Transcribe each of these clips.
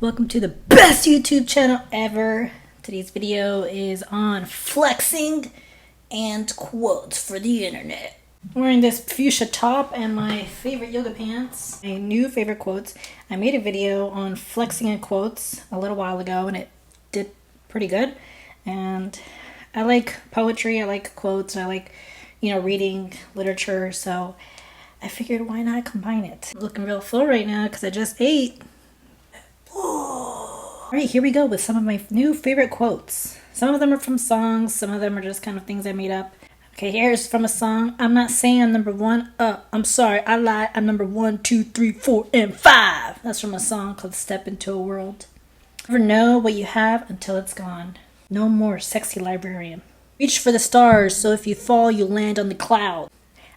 Welcome to the best YouTube channel ever. Today's video is on flexing and quotes for the internet. I'm wearing this fuchsia top and my favorite yoga pants. My new favorite quotes. I made a video on flexing and quotes a little while ago and it did pretty good. And I like poetry, I like quotes, I like, reading literature, so I figured why not combine it. I'm looking real full right now because I just ate. All right, here we go with some of my new favorite quotes. Some of them are from songs, some of them are just kind of things I made up. Okay, here's from a song. I'm not saying I'm number one. I'm sorry, I lied. I'm number 1, 2, 3, 4, and 5. That's from a song called Step Into a World. Never know what you have until it's gone. No more sexy librarian. Reach for the stars, so if you fall, you land on the cloud.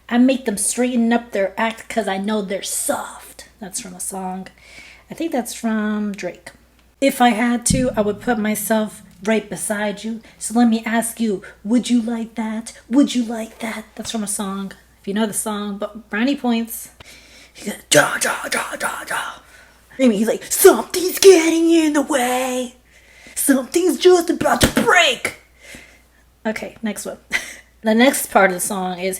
I make them straighten up their act because I know they're soft. That's from a song. I think that's from Drake. If I had to, I would put myself right beside you. So let me ask you, would you like that? Would you like that? That's from a song. If you know the song, but brownie points. He goes, ja, ja, ja, ja, ja. I mean, he's like, something's getting in the way. Something's just about to break. Okay, next one. The next part of the song is,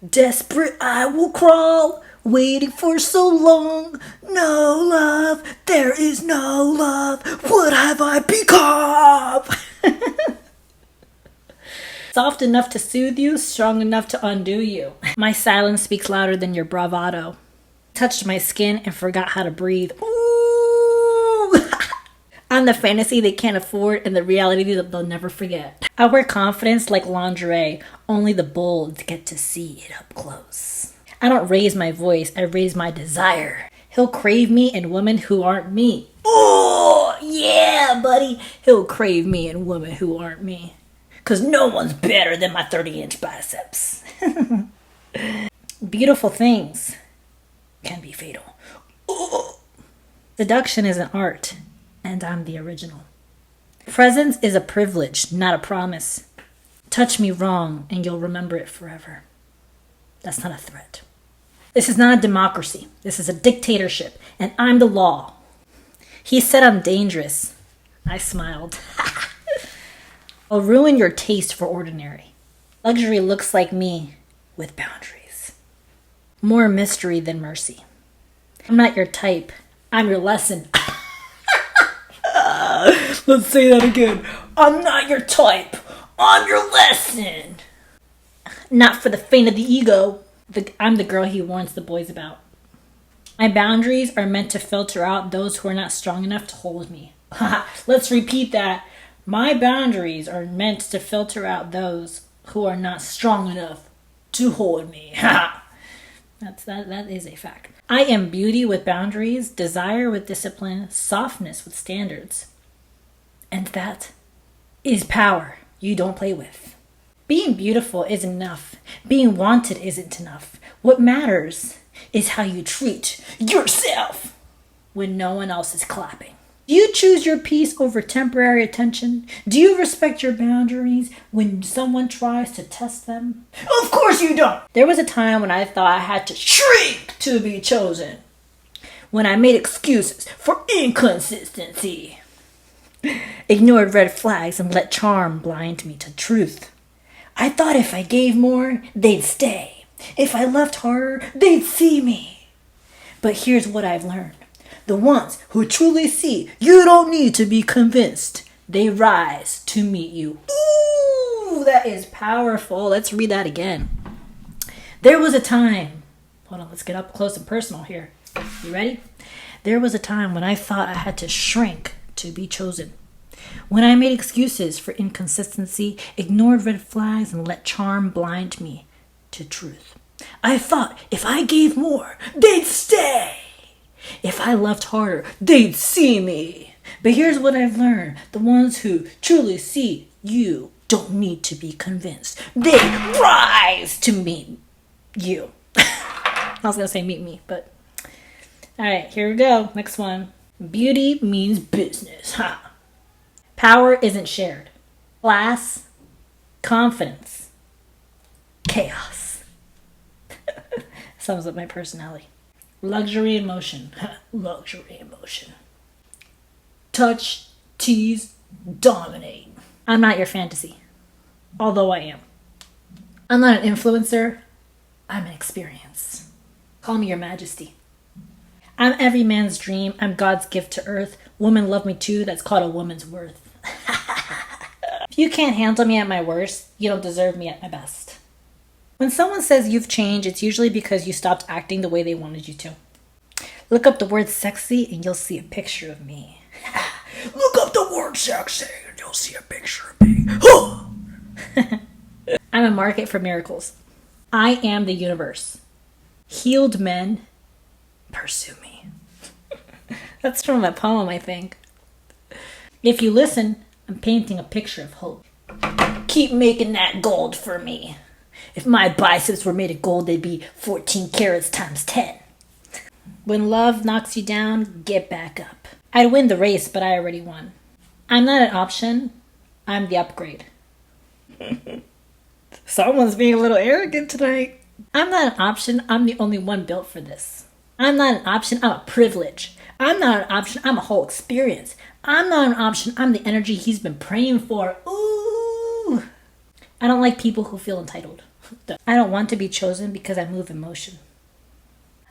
desperate I will crawl, waiting for so long. No love, there is no love. What have I become? Soft enough to soothe you, strong enough to undo you. My silence speaks louder than your bravado. Touched my skin and forgot how to breathe. Ooh! I'm the fantasy they can't afford and the reality that they'll never forget. I wear confidence like lingerie. Only the bold get to see it up close. I don't raise my voice, I raise my desire. He'll crave me in women who aren't me. Oh, yeah, buddy. He'll crave me in women who aren't me. 'Cause no one's better than my 30-inch biceps. Beautiful things can be fatal. Oh. Seduction is an art, and I'm the original. Presence is a privilege, not a promise. Touch me wrong, and you'll remember it forever. That's not a threat. This is not a democracy. This is a dictatorship, and I'm the law. He said I'm dangerous. I smiled. I'll ruin your taste for ordinary. Luxury looks like me with boundaries. More mystery than mercy. I'm not your type. I'm your lesson. Let's say that again. I'm not your type. I'm your lesson. Not for the faint of the ego. I'm the girl he warns the boys about. My boundaries are meant to filter out those who are not strong enough to hold me. Let's repeat that. My boundaries are meant to filter out those who are not strong enough to hold me. That is a fact. I am beauty with boundaries, desire with discipline, softness with standards. And that is power you don't play with. Being beautiful isn't enough. Being wanted isn't enough. What matters is how you treat yourself when no one else is clapping. Do you choose your peace over temporary attention? Do you respect your boundaries when someone tries to test them? Of course you don't! There was a time when I thought I had to shrink to be chosen. When I made excuses for inconsistency. Ignored red flags and let charm blind me to truth. I thought if I gave more, they'd stay. If I left harder, they'd see me. But here's what I've learned. The ones who truly see you don't need to be convinced. They rise to meet you. Ooh, that is powerful. Let's read that again. There was a time. Hold on, let's get up close and personal here. You ready? There was a time when I thought I had to shrink to be chosen. When I made excuses for inconsistency, ignored red flags, and let charm blind me to truth. I thought if I gave more, they'd stay. If I left harder, they'd see me. But here's what I've learned. The ones who truly see you don't need to be convinced. They rise to meet you. I was going to say meet me, but... All right, here we go. Next one. Beauty means business. Ha. Power isn't shared. Class, confidence, chaos. Sums up my personality. Luxury and motion. Luxury and motion. touch, tease, dominate. I'm not your fantasy, although I am. I'm not an influencer. I'm an experience. Call me your majesty. I'm every man's dream. I'm God's gift to earth. Women love me too. That's called a woman's worth. If you can't handle me at my worst, you don't deserve me at my best. When someone says you've changed, it's usually because you stopped acting the way they wanted you to. Look up the word sexy and you'll see a picture of me. Look up the word sexy and you'll see a picture of me. I'm a market for miracles. I am the universe. Healed men pursue me. That's from a poem, I think. If you listen, I'm painting a picture of hope. Keep making that gold for me. If my biceps were made of gold, they'd be 14 carats times 10. When love knocks you down, get back up. I'd win the race, but I already won. I'm not an option. I'm the upgrade. Someone's being a little arrogant tonight. I'm not an option. I'm the only one built for this. I'm not an option. I'm a privilege. I'm not an option. I'm a whole experience. I'm not an option. I'm the energy he's been praying for. Ooh. I don't like people who feel entitled. I don't want to be chosen because I move in motion.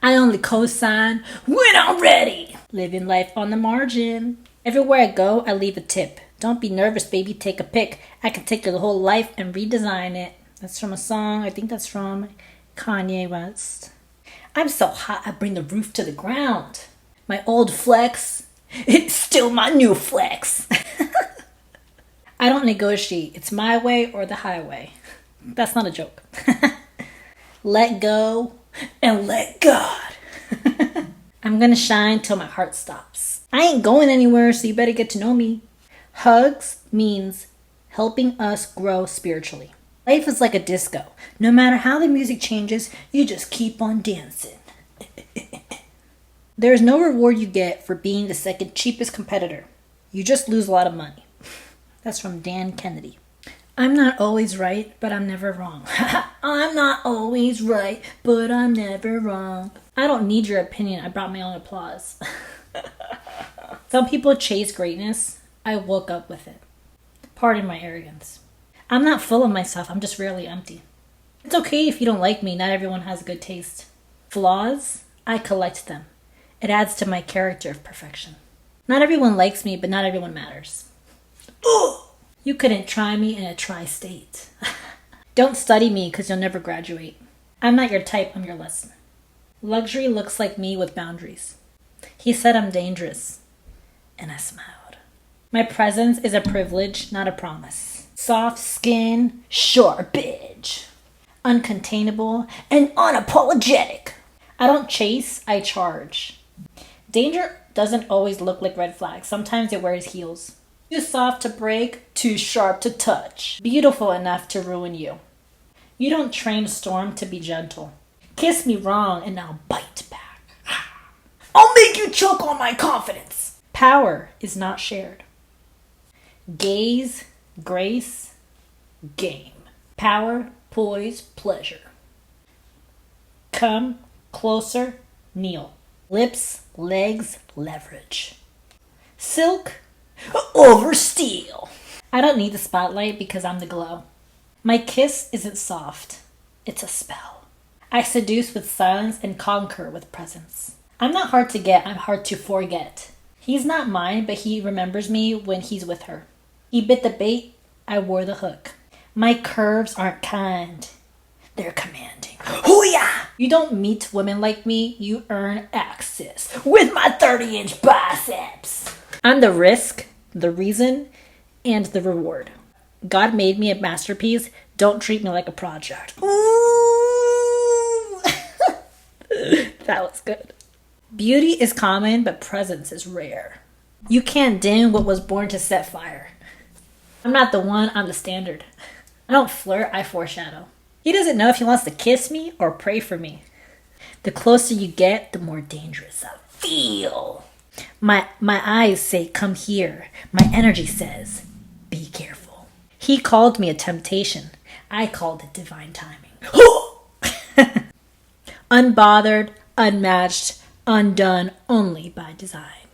I only co-sign when I'm ready. Living life on the margin. Everywhere I go, I leave a tip. Don't be nervous, baby. Take a pic. I can take your whole life and redesign it. That's from a song. I think that's from Kanye West. I'm so hot, I bring the roof to the ground. My old flex, it's still my new flex. I don't negotiate. It's my way or the highway. That's not a joke. Let go and let God. I'm gonna shine till my heart stops. I ain't going anywhere, so you better get to know me. Hugs means helping us grow spiritually. Life is like a disco. No matter how the music changes, you just keep on dancing. There is no reward you get for being the second cheapest competitor. You just lose a lot of money. That's from Dan Kennedy. I'm not always right, but I'm never wrong. I'm not always right, but I'm never wrong. I don't need your opinion. I brought my own applause. Some people chase greatness. I woke up with it. Pardon my arrogance. I'm not full of myself. I'm just rarely empty. It's okay if you don't like me. Not everyone has good taste. Flaws? I collect them. It adds to my character of perfection. Not everyone likes me, but not everyone matters. Ugh! You couldn't try me in a tri-state. Don't study me because you'll never graduate. I'm not your type, I'm your lesson. Luxury looks like me with boundaries. He said I'm dangerous, and I smiled. My presence is a privilege, not a promise. Soft skin, sharp edge. Uncontainable and unapologetic. I don't chase, I charge. Danger doesn't always look like red flags. Sometimes it wears heels. Too soft to break, too sharp to touch. Beautiful enough to ruin you. You don't train a storm to be gentle. Kiss me wrong and I'll bite back. I'll make you choke on my confidence. Power is not shared. Gaze, grace, game. Power, poise, pleasure. Come closer, kneel. Lips, legs, leverage. Silk over steel. I don't need the spotlight because I'm the glow. My kiss isn't soft. It's a spell. I seduce with silence and conquer with presence. I'm not hard to get. I'm hard to forget. He's not mine, but he remembers me when he's with her. He bit the bait. I wore the hook. My curves aren't kind. They're commanding. Hoo-yah! You don't meet women like me. You earn access with my 30-inch biceps. I'm the risk, the reason, and the reward. God made me a masterpiece. Don't treat me like a project. Ooh! That was good. Beauty is common, but presence is rare. You can't dim what was born to set fire. I'm not the one, I'm the standard. I don't flirt, I foreshadow. He doesn't know if he wants to kiss me or pray for me. The closer you get, the more dangerous I feel. My eyes say, come here. My energy says, be careful. He called me a temptation. I called it divine timing. Unbothered, unmatched, undone only by design.